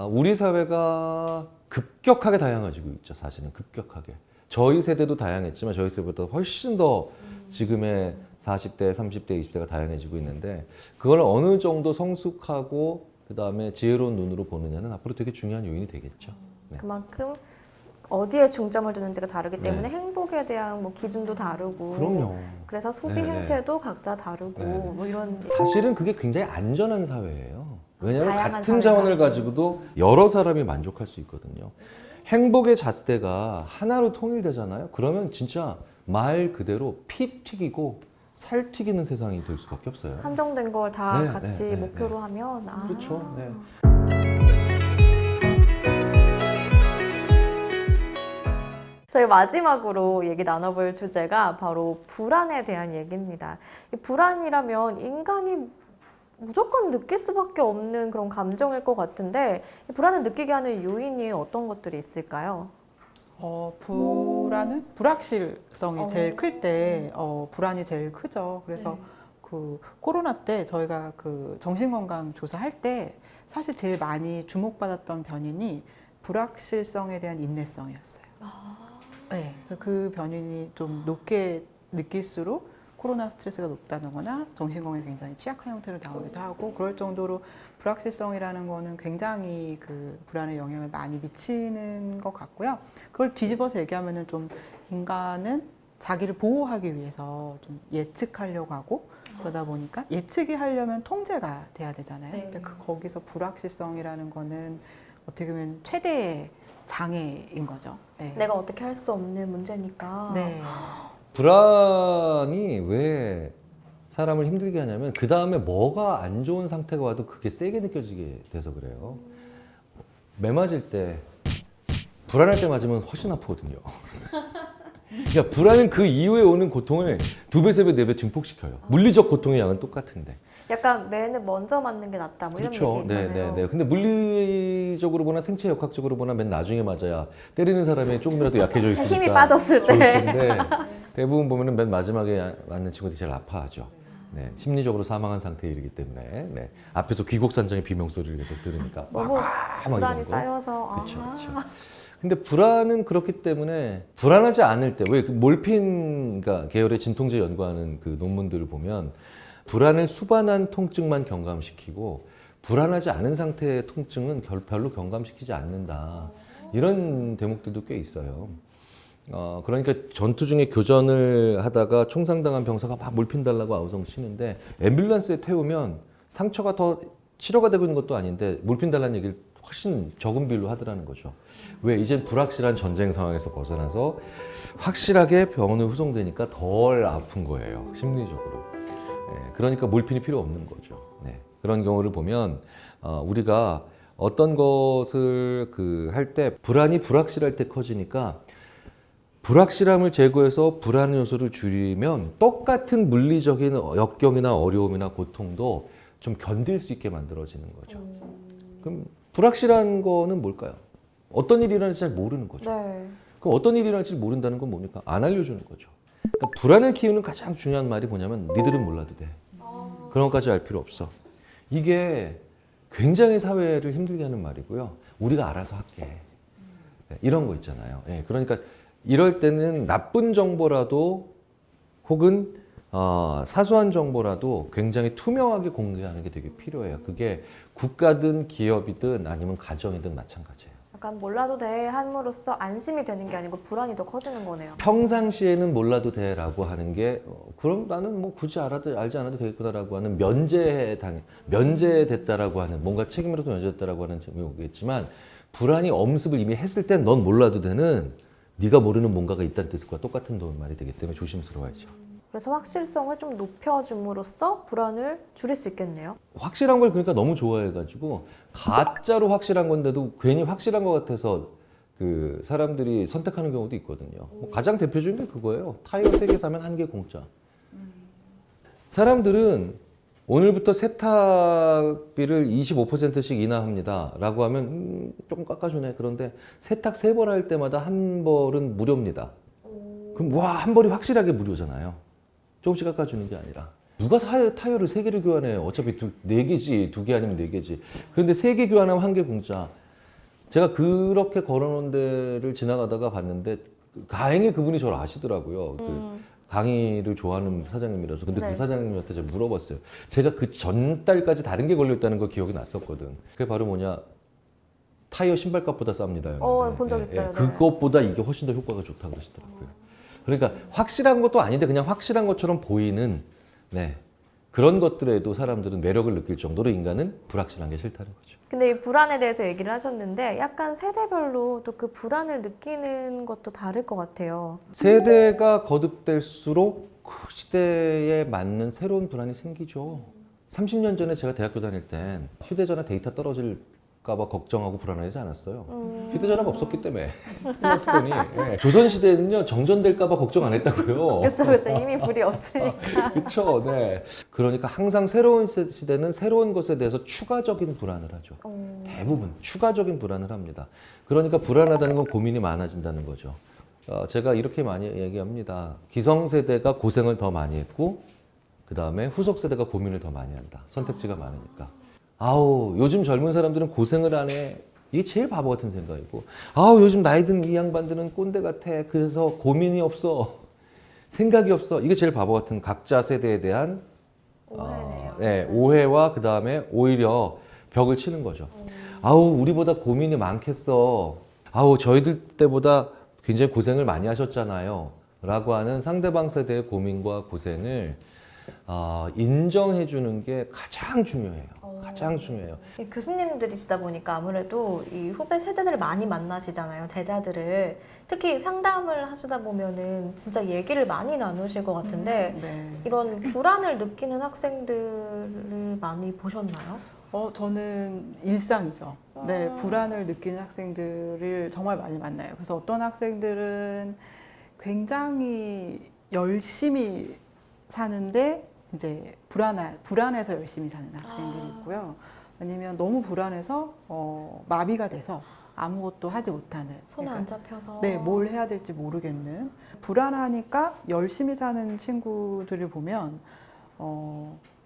Speaker 1: 우리 사회가 급격하게 다양해지고 있죠. 사실은 급격하게. 저희 세대도 다양했지만 저희 세대보다 훨씬 더 지금의 40대, 30대, 20대가 다양해지고 있는데 그걸 어느 정도 성숙하고 그다음에 지혜로운 눈으로 보느냐는 앞으로 되게 중요한 요인이 되겠죠. 네.
Speaker 3: 그만큼 어디에 중점을 두는지가 다르기 때문에
Speaker 1: 네.
Speaker 3: 행복에 대한 뭐 기준도 다르고
Speaker 1: 그럼요.
Speaker 3: 그래서 소비
Speaker 1: 네,
Speaker 3: 행태도 각자 다르고
Speaker 1: 네.
Speaker 3: 뭐 이런
Speaker 1: 사실은 그게 굉장히 안전한 사회예요. 왜냐하면
Speaker 3: 다양한
Speaker 1: 같은
Speaker 3: 사회가.
Speaker 1: 자원을 가지고도 여러 사람이 만족할 수 있거든요. 행복의 잣대가 하나로 통일되잖아요. 그러면 진짜 말 그대로 피 튀기고 살 튀기는 세상이 될 수밖에 없어요.
Speaker 3: 한정된 걸 다
Speaker 1: 네,
Speaker 3: 같이
Speaker 1: 네, 네,
Speaker 3: 목표로 하면
Speaker 1: 그렇죠. 네.
Speaker 3: 저희 마지막으로 얘기 나눠볼 주제가 바로 불안에 대한 얘기입니다. 이 불안이라면 인간이 무조건 느낄 수밖에 없는 그런 감정일 것 같은데 이 불안을 느끼게 하는 요인이 어떤 것들이 있을까요?
Speaker 2: 불안은 불확실성이 제일 클 때 불안이 제일 크죠. 그래서 그 코로나 때 저희가 그 정신건강 조사할 때 사실 제일 많이 주목받았던 변인이 불확실성에 대한 인내성이었어요. 네, 그래서 그 변인이 좀 높게 느낄수록 코로나 스트레스가 높다는 거나 정신건강이 굉장히 취약한 형태로 나오기도 하고 그럴 정도로 불확실성이라는 거는 굉장히 그 불안에 영향을 많이 미치는 것 같고요. 그걸 뒤집어서 얘기하면은 좀 인간은 자기를 보호하기 위해서 좀 예측하려고 하고 그러다 보니까 예측이 하려면 통제가 돼야 되잖아요.
Speaker 3: 네.
Speaker 2: 근데 거기서 불확실성이라는 거는 어떻게 보면 최대의 장애인 거죠. 네.
Speaker 3: 내가 어떻게 할 수 없는 문제니까.
Speaker 2: 네.
Speaker 1: 불안이 왜 사람을 힘들게 하냐면 그 다음에 뭐가 안 좋은 상태가 와도 그게 세게 느껴지게 돼서 그래요. 매 맞을 때 불안할 때 맞으면 훨씬 아프거든요. 그러니까 불안은 그 이후에 오는 고통을 2배, 3배, 4배 증폭시켜요. 물리적 고통의 양은 똑같은데.
Speaker 3: 약간 매는 먼저 맞는 게 낫다 뭐 이런
Speaker 1: 그렇죠.
Speaker 3: 얘기 있잖아요.
Speaker 1: 네. 근데 물리적으로 보나 생체 역학적으로 보나 맨 나중에 맞아야 때리는 사람이 조금이라도 약해져 있으니까
Speaker 3: 힘이 빠졌을
Speaker 1: 좋을
Speaker 3: 때.
Speaker 1: 텐데 대부분 보면은 맨 마지막에 맞는 친구들이 제일 아파하죠. 네, 심리적으로 사망한 상태에 이르기 때문에 네. 앞에서 귀곡산장의 비명소리를 계속 들으니까
Speaker 3: 너무
Speaker 1: 막
Speaker 3: 불안이
Speaker 1: 이런 거.
Speaker 3: 쌓여서
Speaker 1: 그렇죠, 그렇죠. 근데 불안은 그렇기 때문에 불안하지 않을 때 왜 몰핀 그러니까 계열의 진통제 연구하는 그 논문들을 보면 불안을 수반한 통증만 경감시키고 불안하지 않은 상태의 통증은 별로 경감시키지 않는다. 이런 대목들도 꽤 있어요. 그러니까 전투 중에 교전을 하다가 총상당한 병사가 막 몰핀 달라고 아우성 치는데 앰뷸런스에 태우면 상처가 더 치료가 되고 있는 것도 아닌데 몰핀 달라는 얘기를 훨씬 적은 비율로 하더라는 거죠. 왜? 이젠 불확실한 전쟁 상황에서 벗어나서 확실하게 병원을 후송되니까 덜 아픈 거예요. 심리적으로. 그러니까 몰핀이 필요 없는 거죠. 그런 경우를 보면 우리가 어떤 것을 할 때 불안이 불확실할 때 커지니까 불확실함을 제거해서 불안 요소를 줄이면 똑같은 물리적인 역경이나 어려움이나 고통도 좀 견딜 수 있게 만들어지는 거죠. 그럼 불확실한 거는 뭘까요? 어떤 일이 일어날지 잘 모르는 거죠.
Speaker 3: 네.
Speaker 1: 그럼 어떤 일이 일어날지 모른다는 건 뭡니까? 안 알려주는 거죠. 그러니까 불안을 키우는 가장 중요한 말이 뭐냐면 니들은 몰라도 돼. 그런 것까지 알 필요 없어. 이게 굉장히 사회를 힘들게 하는 말이고요. 우리가 알아서 할게. 이런 거 있잖아요. 그러니까 이럴 때는 나쁜 정보라도 혹은 사소한 정보라도 굉장히 투명하게 공개하는 게 되게 필요해요. 그게 국가든 기업이든 아니면 가정이든 마찬가지예요.
Speaker 3: 약간 몰라도 돼 함으로써 안심이 되는 게 아니고 불안이 더 커지는 거네요.
Speaker 1: 평상시에는 몰라도 돼라고 하는 게 그럼 나는 뭐 굳이 알지 않아도 되겠구나라고 하는 면제됐다라고 하는 뭔가 책임으로도 면제됐다라고 하는 제목이겠지만 불안이 엄습을 이미 했을 땐 넌 몰라도 되는 네가 모르는 뭔가가 있다는 뜻과 똑같은 말이 되기 때문에 조심스러워야죠.
Speaker 3: 그래서 확실성을 좀 높여줌으로써 불안을 줄일 수 있겠네요.
Speaker 1: 확실한 걸 그러니까 너무 좋아해가지고 가짜로 확실한 건데도 괜히 확실한 것 같아서 그 사람들이 선택하는 경우도 있거든요. 뭐 가장 대표적인 게 그거예요. 타이어 3개 사면 1개 공짜. 사람들은 오늘부터 세탁비를 25%씩 인하합니다 라고 하면 조금 깎아주네. 그런데 세탁 3벌 할 때마다 한 벌은 무료입니다. 그럼 와, 한 벌이 확실하게 무료잖아요. 조금씩 깎아주는 게 아니라. 누가 타이어를 3개를 교환해요? 어차피 4개지, 2개 아니면 4개지. 그런데 3개 교환하면 1개 공짜. 제가 그렇게 걸어놓은 데를 지나가다가 봤는데 다행히 그분이 저를 아시더라고요. 그 강의를 좋아하는 사장님이라서. 근데
Speaker 3: 네.
Speaker 1: 그 사장님한테 제가 물어봤어요. 제가 그 전달까지 다른 게 걸려있다는 거 기억이 났었거든. 그게 바로 뭐냐. 타이어 신발값보다 쌉니다.
Speaker 3: 본 적 있어요. 네.
Speaker 1: 그것보다 이게 훨씬 더 효과가 좋다고 그러시더라고요. 그러니까 확실한 것도 아닌데 그냥 확실한 것처럼 보이는 그런 것들에도 사람들은 매력을 느낄 정도로 인간은 불확실한 게 싫다는 거죠.
Speaker 3: 근데 이 불안에 대해서 얘기를 하셨는데 약간 세대별로 또 그 불안을 느끼는 것도 다를 것 같아요.
Speaker 1: 세대가 거듭될수록 그 시대에 맞는 새로운 불안이 생기죠. 30년 전에 제가 대학교 다닐 땐 휴대전화 데이터 떨어질까봐 걱정하고 불안하지 않았어요. 휴대전화가 없었기 때문에 스마트폰이. 조선시대는요 정전될까봐 걱정 안 했다고요.
Speaker 3: 그렇죠. 이미 불이 없으니까.
Speaker 1: 그렇죠. 네. 그러니까 항상 새로운 시대는 새로운 것에 대해서 추가적인 불안을 하죠. 대부분 추가적인 불안을 합니다. 그러니까 불안하다는 건 고민이 많아진다는 거죠. 제가 이렇게 많이 얘기합니다. 기성세대가 고생을 더 많이 했고 그 다음에 후속세대가 고민을 더 많이 한다. 선택지가 많으니까. 아우 요즘 젊은 사람들은 고생을 안 해. 이게 제일 바보 같은 생각이고 아우 요즘 나이 든 이 양반들은 꼰대 같아. 그래서 고민이 없어. 생각이 없어. 이게 제일 바보 같은 각자 세대에 대한
Speaker 3: 오해네요.
Speaker 1: 오해와 그 다음에 오히려 벽을 치는 거죠. 아우 우리보다 고민이 많겠어. 아우 저희들 때보다 굉장히 고생을 많이 하셨잖아요. 라고 하는 상대방 세대의 고민과 고생을 인정해 주는 게 가장 중요해요. 가장 중요해요.
Speaker 3: 교수님들이시다 보니까 아무래도 이 후배 세대들을 많이 만나시잖아요. 제자들을. 특히 상담을 하시다 보면은 진짜 얘기를 많이 나누실 것 같은데 이런 불안을 느끼는 학생들을 많이 보셨나요?
Speaker 2: 저는 일상이죠. 불안을 느끼는 학생들을 정말 많이 만나요. 그래서 어떤 학생들은 굉장히 열심히 사는데 이제 불안해서 열심히 사는 학생들이 있고요. 아니면 너무 불안해서 마비가 돼서 아무것도 하지 못하는.
Speaker 3: 손에 안 잡혀서.
Speaker 2: 뭘 해야 될지 모르겠는. 불안하니까 열심히 사는 친구들을 보면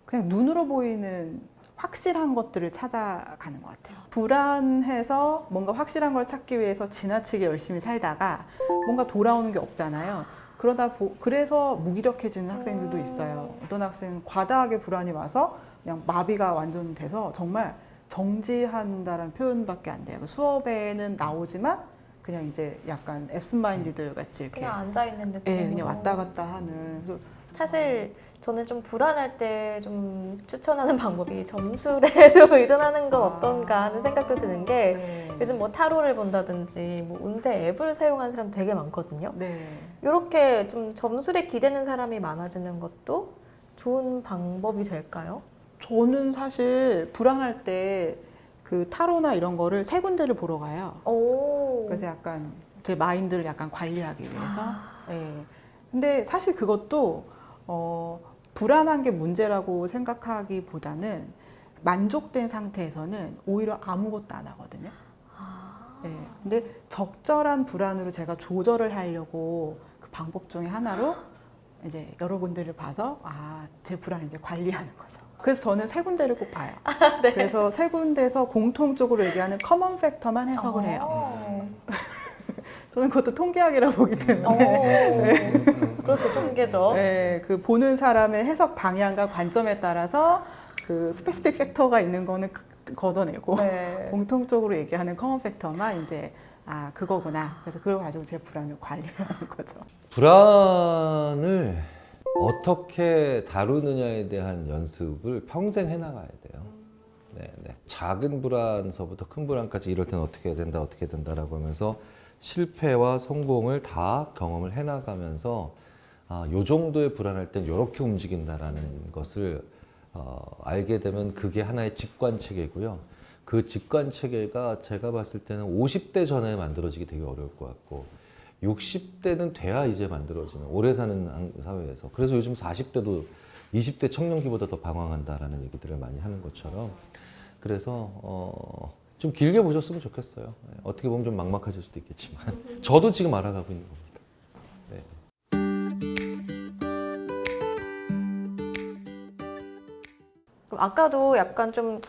Speaker 2: 그냥 눈으로 보이는 확실한 것들을 찾아가는 것 같아요. 불안해서 뭔가 확실한 걸 찾기 위해서 지나치게 열심히 살다가 뭔가 돌아오는 게 없잖아요. 그래서 무기력해지는 학생들도 있어요. 어떤 학생은 과다하게 불안이 와서 그냥 마비가 완전 돼서 정말 정지한다는 표현밖에 안 돼요. 수업에는 나오지만 그냥 이제 약간 앱슨마인디드 같이 이렇게
Speaker 3: 그냥 앉아있는 느낌.
Speaker 2: 그냥 왔다 갔다 하는. 그래서
Speaker 3: 사실 저는 좀 불안할 때 좀 추천하는 방법이 점술에 좀 의존하는 건 어떤가 하는 생각도 드는 게
Speaker 2: 네.
Speaker 3: 요즘 뭐 타로를 본다든지 뭐 운세 앱을 사용하는 사람 되게 많거든요.
Speaker 2: 네.
Speaker 3: 이렇게 좀 점술에 기대는 사람이 많아지는 것도 좋은 방법이 될까요?
Speaker 2: 저는 사실 불안할 때 그 타로나 이런 거를 세 군데를 보러 가요.
Speaker 3: 오.
Speaker 2: 그래서 약간 제 마인드를 약간 관리하기 위해서. 예. 근데 사실 그것도 불안한 게 문제라고 생각하기보다는 만족된 상태에서는 오히려 아무것도 안 하거든요. 예. 근데 적절한 불안으로 제가 조절을 하려고 그 방법 중에 하나로 이제 여러분들을 봐서 제 불안을 이제 관리하는 거죠. 그래서 저는 세 군데를 꼭 봐요.
Speaker 3: 네.
Speaker 2: 그래서 세 군데서 공통적으로 얘기하는 커먼 팩터만 해석을 해요.
Speaker 3: 어.
Speaker 2: 저는 그것도 통계학이라 보기 때문에
Speaker 3: 그렇죠, 통계죠.
Speaker 2: 네, 그 보는 사람의 해석 방향과 관점에 따라서 그 스페시픽 팩터가 있는 거는 걷어내고
Speaker 3: 네.
Speaker 2: 공통적으로 얘기하는 커먼 팩터만 이제 그거구나. 그래서 그걸 가지고 제 불안을 관리를 하는 거죠.
Speaker 1: 불안을 어떻게 다루느냐에 대한 연습을 평생 해나가야 돼요. 네, 네. 작은 불안서부터 큰 불안까지 이럴 때는 어떻게 해야 된다, 어떻게 해야 된다라고 하면서 실패와 성공을 다 경험을 해나가면서 요 정도의 불안할 땐 이렇게 움직인다라는 것을 알게 되면 그게 하나의 직관 체계고요. 그 직관 체계가 제가 봤을 때는 50대 전에 만들어지기 되게 어려울 것 같고 60대는 돼야 이제 만들어지는 오래 사는 사회에서 그래서 요즘 40대도 20대 청년기보다 더 방황한다라는 얘기들을 많이 하는 것처럼 그래서 좀 길게 보셨으면 좋겠어요. 어떻게 보면 좀 막막하실 수도 있겠지만 저도 지금 알아가고 있는 겁니다. 네.
Speaker 3: 그럼 아까도 약간 좀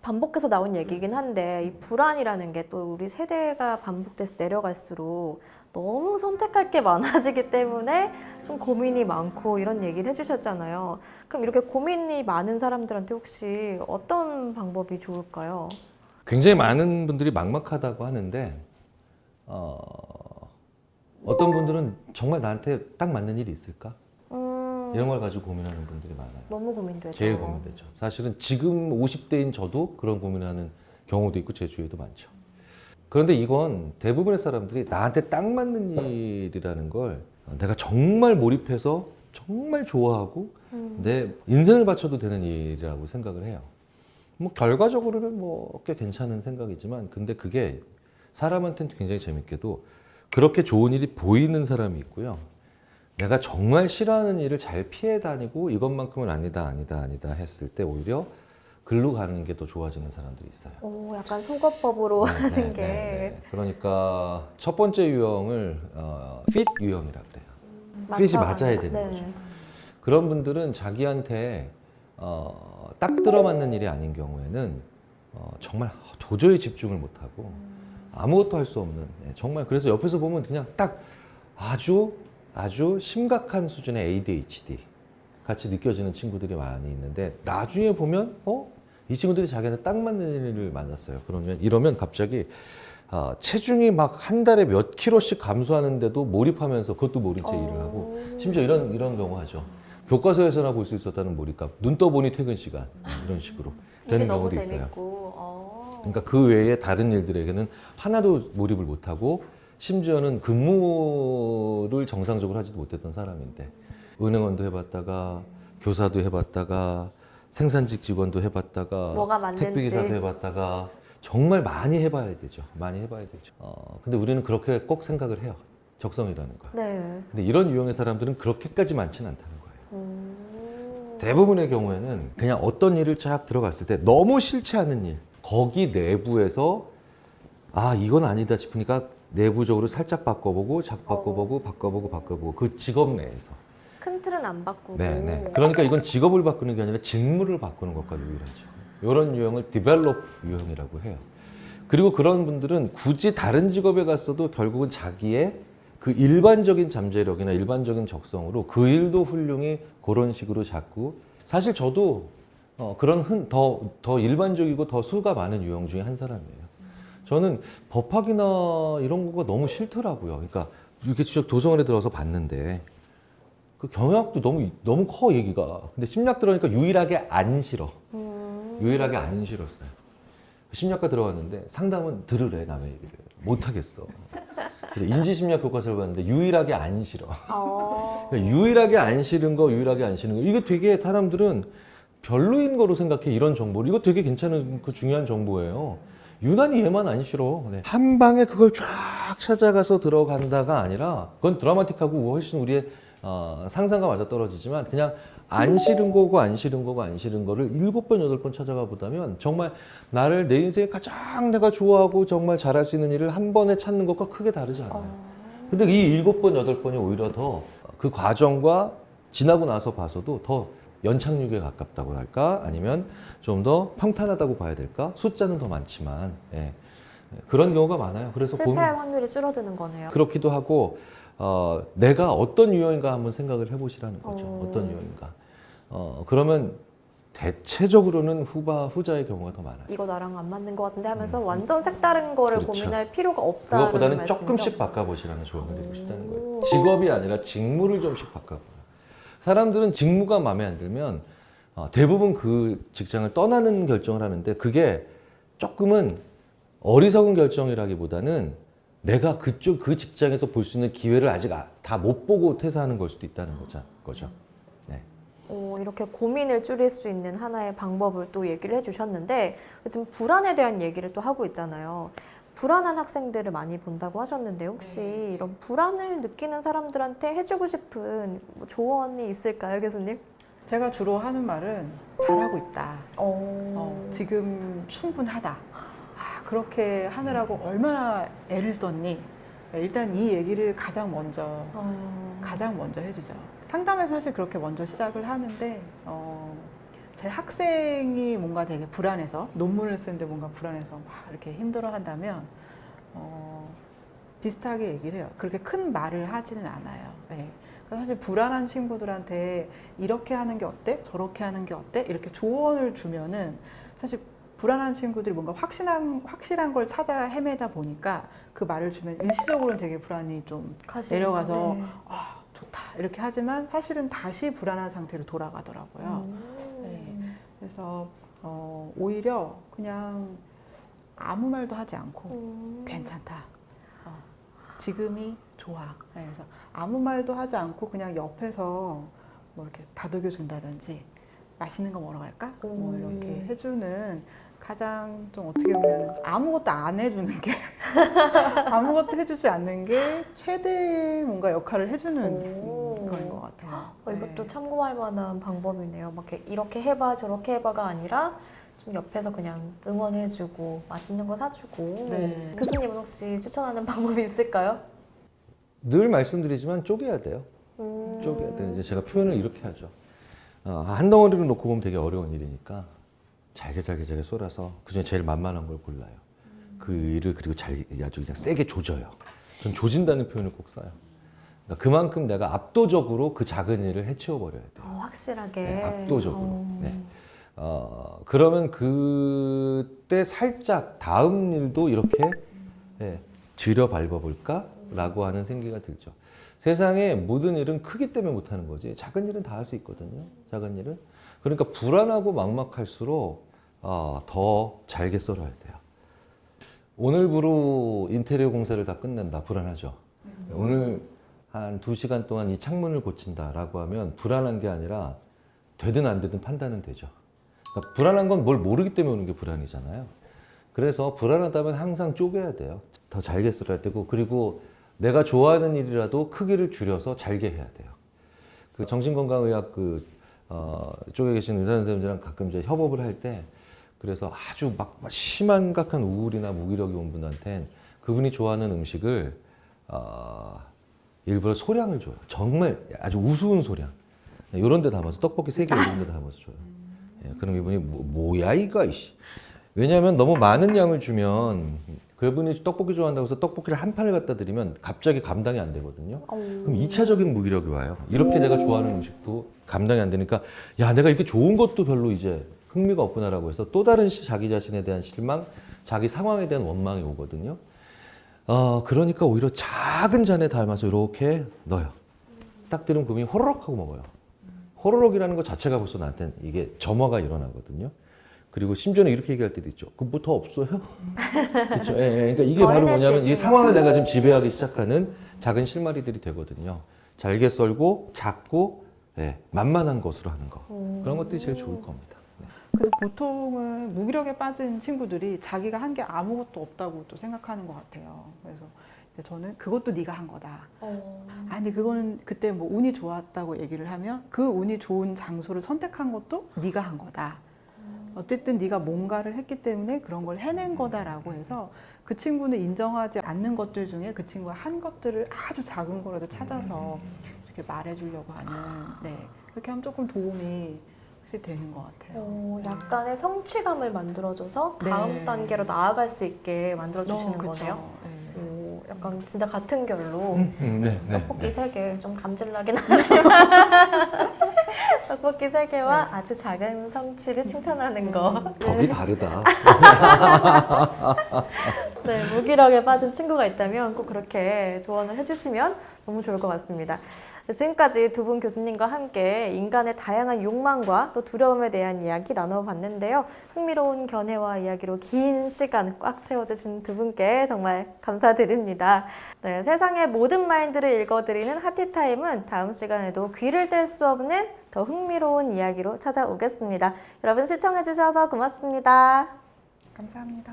Speaker 3: 반복해서 나온 얘기긴 한데 이 불안이라는 게 또 우리 세대가 반복돼서 내려갈수록 너무 선택할 게 많아지기 때문에 좀 고민이 많고 이런 얘기를 해주셨잖아요. 그럼 이렇게 고민이 많은 사람들한테 혹시 어떤 방법이 좋을까요?
Speaker 1: 굉장히 많은 분들이 막막하다고 하는데 어떤 분들은 정말 나한테 딱 맞는 일이 있을까? 이런 걸 가지고 고민하는 분들이 많아요.
Speaker 3: 너무 고민되죠.
Speaker 1: 제일 고민되죠. 사실은 지금 50대인 저도 그런 고민하는 경우도 있고 제 주위에도 많죠. 그런데 이건 대부분의 사람들이 나한테 딱 맞는 일이라는 걸 내가 정말 몰입해서 정말 좋아하고 내 인생을 바쳐도 되는 일이라고 생각을 해요. 뭐 결과적으로는 뭐 꽤 괜찮은 생각이지만 근데 그게 사람한테는 굉장히 재밌게도 그렇게 좋은 일이 보이는 사람이 있고요. 내가 정말 싫어하는 일을 잘 피해 다니고 이것만큼은 아니다 했을 때 오히려 글로 가는 게 더 좋아지는 사람들이 있어요.
Speaker 3: 오, 약간 속어법으로 하는 게
Speaker 1: 그러니까 첫 번째 유형을 fit 유형이라 그래요. fit이 맞아야 되는
Speaker 3: 네.
Speaker 1: 거죠. 그런 분들은 자기한테 딱 들어맞는 일이 아닌 경우에는 정말 도저히 집중을 못하고 아무것도 할 수 없는 정말 그래서 옆에서 보면 그냥 딱 아주 심각한 수준의 ADHD 같이 느껴지는 친구들이 많이 있는데 나중에 보면 이 친구들이 자기한테 딱 맞는 일을 만났어요. 이러면 갑자기 체중이 막 한 달에 몇 킬로씩 감소하는데도 몰입하면서 그것도 모른 채 일을 하고 심지어 이런 경우 하죠. 교과서에서나 볼 수 있었다는 몰입감. 눈 떠보니 퇴근 시간 이런 식으로
Speaker 3: 이게
Speaker 1: 되는
Speaker 3: 너무
Speaker 1: 경우도 있어요.
Speaker 3: 재밌고.
Speaker 1: 그러니까 그 외에 다른 일들에게는 하나도 몰입을 못하고 심지어는 근무를 정상적으로 하지도 못했던 사람인데 은행원도 해봤다가 교사도 해봤다가 생산직 직원도 해봤다가
Speaker 3: 뭐가 맞는지.
Speaker 1: 택배기사도 해봤다가 정말 많이 해봐야 되죠. 많이 해봐야 되죠. 근데 우리는 그렇게 꼭 생각을 해요. 적성이라는 걸.
Speaker 3: 네.
Speaker 1: 근데 이런 유형의 사람들은 그렇게까지 많지는 않다는 거예요. 대부분의 경우에는 그냥 어떤 일을 쫙 들어갔을 때 너무 싫지 않은 일 거기 내부에서 이건 아니다 싶으니까 내부적으로 살짝 바꿔보고 바꿔보고 그 직업 내에서
Speaker 3: 큰 틀은 안 바꾸고.
Speaker 1: 네. 그러니까 이건 직업을 바꾸는 게 아니라 직무를 바꾸는 것과 유일하죠. 이런 유형을 디벨롭 유형이라고 해요. 그리고 그런 분들은 굳이 다른 직업에 갔어도 결국은 자기의 그 일반적인 잠재력이나 일반적인 적성으로 그 일도 훌륭히 그런 식으로 자꾸 사실 저도 그런 더 일반적이고 더 수가 많은 유형 중에 한 사람이에요. 저는 법학이나 이런 거가 너무 싫더라고요. 그러니까 이렇게 도서관에 들어서 봤는데 그 경영학도 너무 커 얘기가. 근데 심리학 들어가니까 유일하게 안 싫어. 유일하게 안 싫었어요. 심리학과 들어갔는데 상담은 들으래 남의 얘기를 못 하겠어. 그래서 인지심리학 교과서를 봤는데 유일하게 안 싫어. 그러니까 유일하게 안 싫은 거, 유일하게 안 싫은 거. 이게 되게 사람들은 별로인 거로 생각해 이런 정보를. 이거 되게 괜찮은 그 중요한 정보예요. 유난히 얘만 안 싫어. 네. 한 방에 그걸 쫙 찾아가서 들어간다가 아니라 그건 드라마틱하고 훨씬 우리의 상상과 맞아 떨어지지만 그냥 안 싫은 거고 안 싫은 거고 안 싫은 거를 7번, 8번 찾아가 보다면 정말 나를 내 인생에 가장 내가 좋아하고 정말 잘할 수 있는 일을 한 번에 찾는 것과 크게 다르지 않아요. 근데 이 7번, 8번이 오히려 더 그 과정과 지나고 나서 봐서도 더 연착륙에 가깝다고 할까? 아니면 좀 더 평탄하다고 봐야 될까? 숫자는 더 많지만 예. 그런 경우가 많아요. 그래서
Speaker 3: 실패할 확률이 줄어드는 거네요.
Speaker 1: 그렇기도 하고 내가 어떤 유형인가 한번 생각을 해보시라는 거죠. 어떤 유형인가. 그러면 대체적으로는 후자의 경우가 더 많아요.
Speaker 3: 이거 나랑 안 맞는 것 같은데 하면서 완전 색다른 거를
Speaker 1: 그렇죠.
Speaker 3: 고민할 필요가 없다는
Speaker 1: 그것보다는
Speaker 3: 말씀이죠?
Speaker 1: 조금씩 바꿔보시라는 조언을 드리고 싶다는 거예요. 직업이 아니라 직무를 좀씩 바꿔봐요. 사람들은 직무가 마음에 안 들면 대부분 그 직장을 떠나는 결정을 하는데 그게 조금은 어리석은 결정이라기보다는 내가 그 직장에서 볼 수 있는 기회를 아직 다 못 보고 퇴사하는 걸 수도 있다는 거죠. 네.
Speaker 3: 이렇게 고민을 줄일 수 있는 하나의 방법을 또 얘기를 해주셨는데 지금 불안에 대한 얘기를 또 하고 있잖아요. 불안한 학생들을 많이 본다고 하셨는데 혹시 이런 불안을 느끼는 사람들한테 해주고 싶은 뭐 조언이 있을까요, 교수님?
Speaker 2: 제가 주로 하는 말은 잘하고 있다. 지금 충분하다. 그렇게 하느라고 얼마나 애를 썼니? 일단 이 얘기를 가장 먼저 해주죠. 상담에서 사실 그렇게 먼저 시작을 하는데 제 학생이 뭔가 되게 불안해서 논문을 쓰는데 뭔가 불안해서 막 이렇게 힘들어한다면 비슷하게 얘기를 해요. 그렇게 큰 말을 하지는 않아요. 네. 사실 불안한 친구들한테 이렇게 하는 게 어때? 저렇게 하는 게 어때? 이렇게 조언을 주면은 사실 불안한 친구들이 뭔가 확실한 걸 찾아 헤매다 보니까 그 말을 주면 일시적으로는 되게 불안이 좀 내려가서
Speaker 3: 네.
Speaker 2: 좋다 이렇게 하지만 사실은 다시 불안한 상태로 돌아가더라고요. 네. 그래서 오히려 그냥 아무 말도 하지 않고 괜찮다. 지금이 좋아. 네. 그래서 아무 말도 하지 않고 그냥 옆에서 뭐 이렇게 다독여 준다든지 맛있는 거 먹으러 갈까? 뭐 이렇게 해주는 가장 좀 어떻게 보면 아무것도 안 해주는 게 아무것도 해주지 않는 게 최대의 뭔가 역할을 해주는 거인 것 같아요.
Speaker 3: 이것도 참고할 만한 방법이네요. 막 이렇게 해봐 저렇게 해봐가 아니라 좀 옆에서 그냥 응원해주고 맛있는 거 사주고.
Speaker 2: 네.
Speaker 3: 교수님은 혹시 추천하는 방법이 있을까요?
Speaker 1: 늘 말씀드리지만 쪼개야 돼요. 쪼개야 돼요. 이제 제가 표현을 이렇게 하죠. 한 덩어리로 놓고 보면 되게 어려운 일이니까 잘게 썰어서 그중에 제일 만만한 걸 골라요. 그 일을 그리고 아주 그냥 세게 조져요. 전 조진다는 표현을 꼭 써요. 그러니까 그만큼 내가 압도적으로 그 작은 일을 해치워 버려야 돼요.
Speaker 3: 확실하게.
Speaker 1: 네, 압도적으로. 네. 그러면 그때 살짝 다음 일도 이렇게 들여 밟아볼까라고 하는 생기가 들죠. 세상에 모든 일은 크기 때문에 못하는 거지 작은 일은 다 할 수 있거든요. 작은 일은. 그러니까 불안하고 막막할수록 더 잘게 썰어야 돼요. 오늘부로 인테리어 공사를 다 끝낸다. 불안하죠. 오늘 한 2시간 동안 이 창문을 고친다라고 하면 불안한 게 아니라 되든 안 되든 판단은 되죠. 그러니까 불안한 건 뭘 모르기 때문에 오는 게 불안이잖아요. 그래서 불안하다면 항상 쪼개야 돼요. 더 잘게 썰어야 되고 그리고 내가 좋아하는 일이라도 크기를 줄여서 잘게 해야 돼요. 그 정신건강의학 쪽에 계신 의사 선생님들이랑 가끔 이제 협업을 할 때 그래서 아주 막 심각한 우울이나 무기력이 온 분한테는 그분이 좋아하는 음식을 일부러 소량을 줘요. 정말 아주 우스운 소량. 이런 데 담아서 떡볶이 3개 이런 데 담아서 줘요. 그럼 이분이 뭐야 이거 이씨. 왜냐하면 너무 많은 양을 주면 그분이 떡볶이 좋아한다고 해서 떡볶이를 한 판을 갖다 드리면 갑자기 감당이 안 되거든요. 그럼 2차적인 무기력이 와요. 이렇게 내가 좋아하는 음식도 감당이 안 되니까 야 내가 이렇게 좋은 것도 별로 이제 흥미가 없구나라고 해서 또 다른 자기 자신에 대한 실망, 자기 상황에 대한 원망이 오거든요. 그러니까 오히려 작은 잔에 담아서 이렇게 넣어요. 딱 들으면 그분이 호로록 하고 먹어요. 호로록이라는 것 자체가 벌써 나한테는 이게 점화가 일어나거든요. 그리고 심지어는 이렇게 얘기할 때도 있죠. 그럼 뭐 더 없어요? 그렇죠. 예, 예. 그러니까 이게
Speaker 3: 더
Speaker 1: 바로
Speaker 3: 해낼 수
Speaker 1: 뭐냐면 이
Speaker 3: 있으니까.
Speaker 1: 상황을 내가 지금 지배하기 시작하는 작은 실마리들이 되거든요. 잘게 썰고 작고 예, 만만한 것으로 하는 거. 그런 것들이 제일 좋을 겁니다. 네.
Speaker 2: 그래서 보통은 무기력에 빠진 친구들이 자기가 한 게 아무것도 없다고 또 생각하는 것 같아요. 그래서 이제 저는 그것도 네가 한 거다. 아니 그거는 그때 뭐 운이 좋았다고 얘기를 하면 그 운이 좋은 장소를 선택한 것도 네가 한 거다. 어쨌든 네가 뭔가를 했기 때문에 그런 걸 해낸 거다라고 해서 그 친구는 인정하지 않는 것들 중에 그 친구가 한 것들을 아주 작은 거라도 찾아서 이렇게 말해주려고 하는 네 그렇게 하면 조금 도움이 확실히 되는 것 같아요.
Speaker 3: 약간의 성취감을 만들어줘서 다음
Speaker 2: 네.
Speaker 3: 단계로 나아갈 수 있게 만들어주시는
Speaker 2: 그쵸.
Speaker 3: 거네요.
Speaker 2: 네.
Speaker 3: 약간 진짜 같은 결로
Speaker 1: 네, 네,
Speaker 3: 떡볶이
Speaker 1: 네.
Speaker 3: 3개 좀 감질나긴 하지만 떡볶이 3개와 아주 작은 성취를 칭찬하는 거.
Speaker 1: 법이 다르다.
Speaker 3: 네, 무기력에 빠진 친구가 있다면 꼭 그렇게 조언을 해주시면 너무 좋을 것 같습니다. 지금까지 두 분 교수님과 함께 인간의 다양한 욕망과 또 두려움에 대한 이야기 나눠봤는데요. 흥미로운 견해와 이야기로 긴 시간 꽉 채워주신 두 분께 정말 감사드립니다. 네, 세상의 모든 마인드를 읽어드리는 하티타임은 다음 시간에도 귀를 뗄 수 없는 더 흥미로운 이야기로 찾아오겠습니다. 여러분 시청해주셔서 고맙습니다.
Speaker 2: 감사합니다.